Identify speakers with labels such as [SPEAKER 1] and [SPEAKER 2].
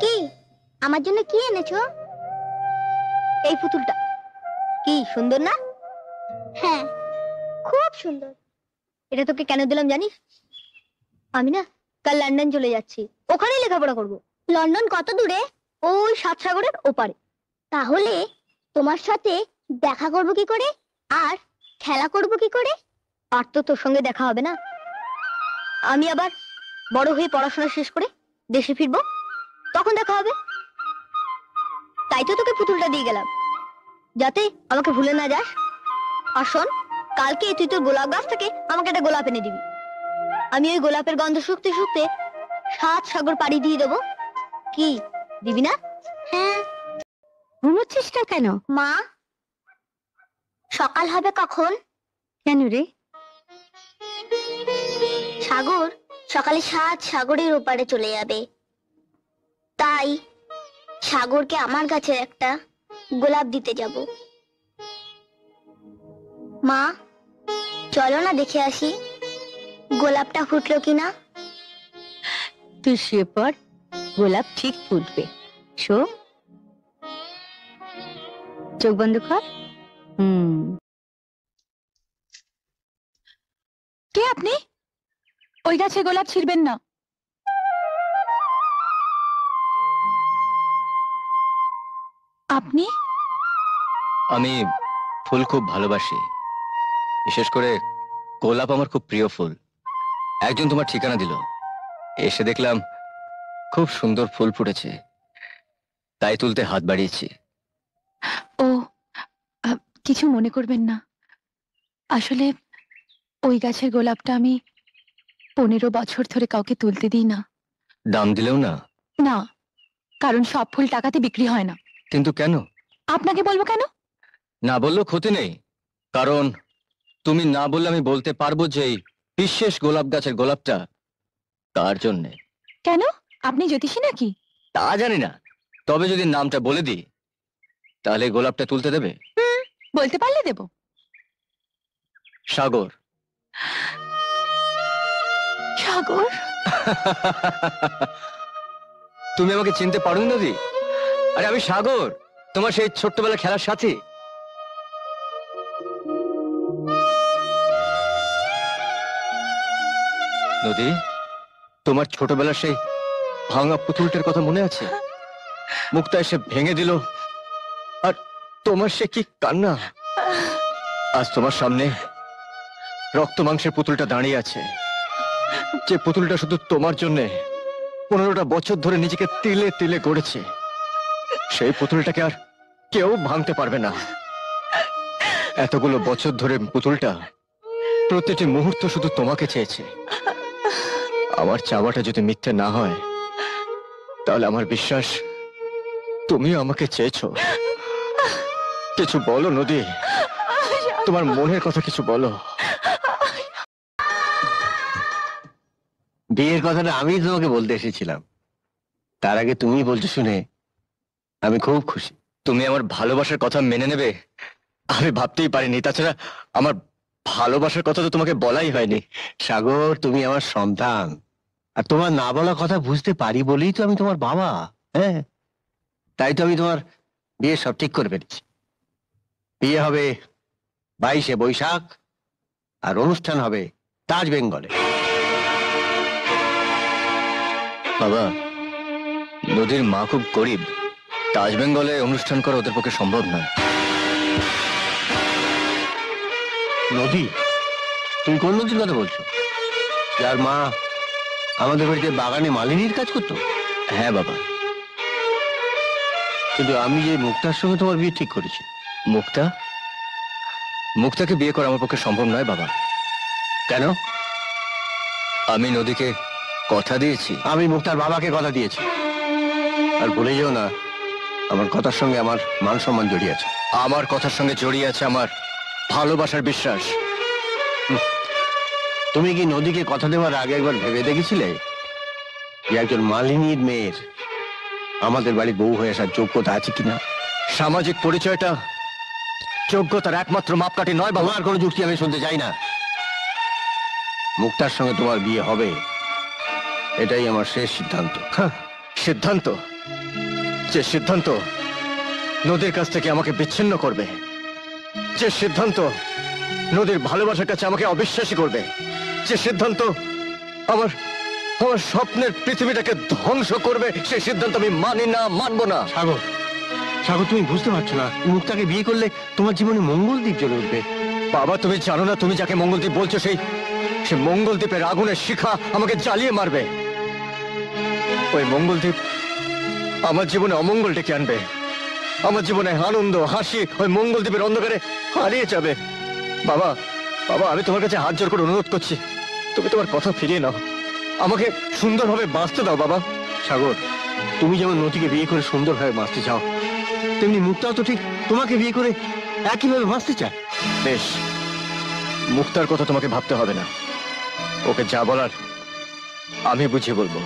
[SPEAKER 1] কি আমার জন্য কি এনেছো? এই পুতুলটা। কি সুন্দর না? হ্যাঁ, খুব সুন্দর। এটা তোকে কেন দিলাম জানিস? আমি না কাল লন্ডন চলে যাচ্ছি, ওখানেই লেখাপড়া করব। লন্ডন কত দূরে? ওই 7 সাগরের ওপারে। তাহলে তোমার সাথে দেখা করব কি করে, আর খেলা করব কি করে? আর তো তোর সঙ্গে দেখা হবে না। আমি আবার বড় হয়ে পড়াশোনা শেষ করে দেশে ফিরবো, তখন দেখা হবে। তাই তো তোকে পুতুলটা দিয়ে গেলাম, যাতে আমাকে ভুলে না যাস। আর শোন, কালকে তুই তোর গোলাপ গাছ থেকে আমাকে একটা গোলাপ এনে দিবি। আমি ওই গোলাপের গন্ধ শুকতে শুকতে 7 সাগর পাড়ি দিয়ে দেবো। কি দিবি না? হ্যাঁ। ঘুমোচ্ছিস না কেন? মা, সকাল হবে কখন? কেন রে? সাগর সকালে 7 সাগরের ওপারে চলে যাবে, তাই সাগরকে আমার কাছে একটা গোলাপ দিতে যাব। মা, চলো না দেখে আসি গোলাপটা ফুটলো কিনা।
[SPEAKER 2] তুই শুয়ে পড়, গোলাপ ঠিক ফুটবে। শো, চোখ বন্ধ কর।
[SPEAKER 3] কে আপনি? ওই গাছে গোলাপ ছিড়বেন না। আপনি?
[SPEAKER 4] আমি ফুল খুব ভালোবাসি, বিশেষ করে গোলাপ আমার খুব প্রিয় ফুল। একজন তোমার ঠিকানা দিল, এসে দেখলাম খুব সুন্দর ফুল ফুটেছে, তাই তুলতে হাত বাড়িয়েছি।
[SPEAKER 3] ও, কিছু মনে করবেন না। আসলে ওই গাছের গোলাপটা আমি 15 বছর ধরে কাউকে তুলতে দিই না।
[SPEAKER 4] দাম দিলেও না?
[SPEAKER 3] না, কারণ সব ফুল টাকাতে বিক্রি হয় না।
[SPEAKER 4] কিন্তু কেন?
[SPEAKER 3] আপনাকে বলবো কেন?
[SPEAKER 4] না বললেও ক্ষতি নেই, কারণ তুমি না বললে আমি বলতে পারবো যে এই বিশেষ গোলাপ গাছের গোলাপটা কার জন্যে।
[SPEAKER 3] কেন? আপনি জ্যোতিষী নাকি?
[SPEAKER 4] তা জানি না, তবে যদি নামটা বলে দিই তাহলে গোলাপটা তুলতে দেবে?
[SPEAKER 3] বলতে পারলে দেব।
[SPEAKER 4] সাগর।
[SPEAKER 3] সাগর?
[SPEAKER 4] তুমি আমাকে চিনতে পারো নদী? আরে আমি সাগর, তোমার সেই ছোট্টবেলা খেলার সাথী। নদী, তোমার ছোটবেলার সেই ভাঙা পুতুলটার কথা মনে আছে? মুক্তা এসে ভেঙে দিল, আর তোমার সে কি কান্না। আজ তোমার সামনে রক্ত মাংসের পুতুলটা দাঁড়িয়ে আছে, যে পুতুলটা শুধু তোমার জন্যে 15টা বছর ধরে নিজেকে তিলে তিলে গড়েছে। সেই পুতুলটাকে আর কেউ ভাঙতে পারবে না। এতগুলো বছর ধরে পুতুলটা প্রতিটি মুহূর্ত শুধু তোমাকে চেয়েছে। আমার চাওয়াটা যদি মিথ্যে না হয়, তাহলে আমার বিশ্বাস তুমিও আমাকে চেয়েছো। কিছু বলো নদী, তোমার মনের কথা কিছু বলো।
[SPEAKER 5] বিয়ের কথাটা আমি তোমাকে বলতে এসেছিলাম, তার আগে তুমি বলছো শুনে আমি খুব খুশি।
[SPEAKER 4] তুমি আমার ভালোবাসার কথা মেনে নেবে আমি ভাবতেই পারিনি। তাছাড়া আমার ভালোবাসার কথা তো তোমাকে বলাই হয়নি।
[SPEAKER 5] সাগর, তুমি আমার সন্তান, আর তোমার না বলা কথা বুঝতে পারি বলেই তো আমি তোমার বাবা। হ্যাঁ, তাই তো আমি তোমার বিয়ে সব ঠিক করে ফেলেছি। বিয়ে হবে 22শে বৈশাখ, আর অনুষ্ঠান হবে তাজ বেঙ্গলে।
[SPEAKER 4] বাবা, নদীর মা খুব গরিব, তাজ বেঙ্গলে অনুষ্ঠান করা ওদের পক্ষে সম্ভব নয়।
[SPEAKER 5] নদী? তুমি কোন নদীর কথা বলছো? যার মা আমাদের বাড়িতে বাগানে মালিনীর কাজ করতো?
[SPEAKER 4] হ্যাঁ বাবা।
[SPEAKER 5] কিন্তু আমি যে মুক্তার সঙ্গে তোমার বিয়ে ঠিক করেছি।
[SPEAKER 4] মুক্তা? মুক্তাকে বিয়ে করা আমার পক্ষে সম্ভব নয় বাবা।
[SPEAKER 5] কেন?
[SPEAKER 4] আমি নদীকে কথা দিয়েছি।
[SPEAKER 5] আমি মুক্তার বাবাকে কথা দিয়েছি, আর ভুলে যেও না আমার কথার সঙ্গে আমার মান সম্মান জড়িয়ে আছে।
[SPEAKER 4] আমার কথার সঙ্গে জড়িয়ে আছে আমার ভালোবাসার বিশ্বাস।
[SPEAKER 5] তুমি কি নদীকে কথা দেওয়ার আগে একবার ভেবে দেখেছিলে যে একজন মালিনীর মেয়ের আমাদের বাড়ির বউ হয়ে আসার যোগ্যতা আছে কিনা?
[SPEAKER 4] সামাজিক পরিচয়টা যোগ্যতার একমাত্র মাপকাঠি নয় বাবা।
[SPEAKER 5] আমার কোনো যুক্তি আমি শুনতে চাই না। মুক্তার সঙ্গে তোমার বিয়ে হবে, এটাই আমার শেষ সিদ্ধান্ত।
[SPEAKER 4] সিদ্ধান্ত? যে সিদ্ধান্ত নদীর কাছ থেকে আমাকে বিচ্ছিন্ন করবে, যে সিদ্ধান্ত নদীর ভালোবাসার কাছে আমাকে অবিশ্বাসী করবে, যে সিদ্ধান্ত আমার আমার স্বপ্নের পৃথিবীটাকে ধ্বংস করবে, সেই সিদ্ধান্ত আমি মানি না, মানবো না।
[SPEAKER 5] সাগর, সাগর, তুমি বুঝতে পারছো না, মুক্তাকে বিয়ে করলে তোমার জীবনে মঙ্গল দ্বীপ জ্বলে উঠবে।
[SPEAKER 4] বাবা, তুমি জানো না, তুমি যাকে মঙ্গলদ্বীপ বলছো সে মঙ্গলদ্বীপের আগুনের শিখা আমাকে জ্বালিয়ে মারবে। ওই মঙ্গলদ্বীপ আমার জীবনে অমঙ্গল ডেকে আনবে। আমার জীবনে আনন্দ হাসি ওই মঙ্গলদ্বীপের অন্ধকারে হারিয়ে যাবে। বাবা, বাবা, আমি তোমার কাছে হাত জোর করে অনুরোধ করছি, তুমি তোমার কথা ফিরিয়ে নাও, আমাকে সুন্দরভাবে বাঁচতে দাও বাবা।
[SPEAKER 5] সাগর, তুমি যেমন নদীকে বিয়ে করে সুন্দরভাবে বাঁচতে চাও, তেমনি মুক্তাও তো ঠিক তোমাকে বিয়ে করে একইভাবে বাঁচতে চায়।
[SPEAKER 4] বেশ, মুক্তার কথা তোমাকে ভাবতে হবে না, ওকে যা বলার আমি বুঝিয়ে বলবো।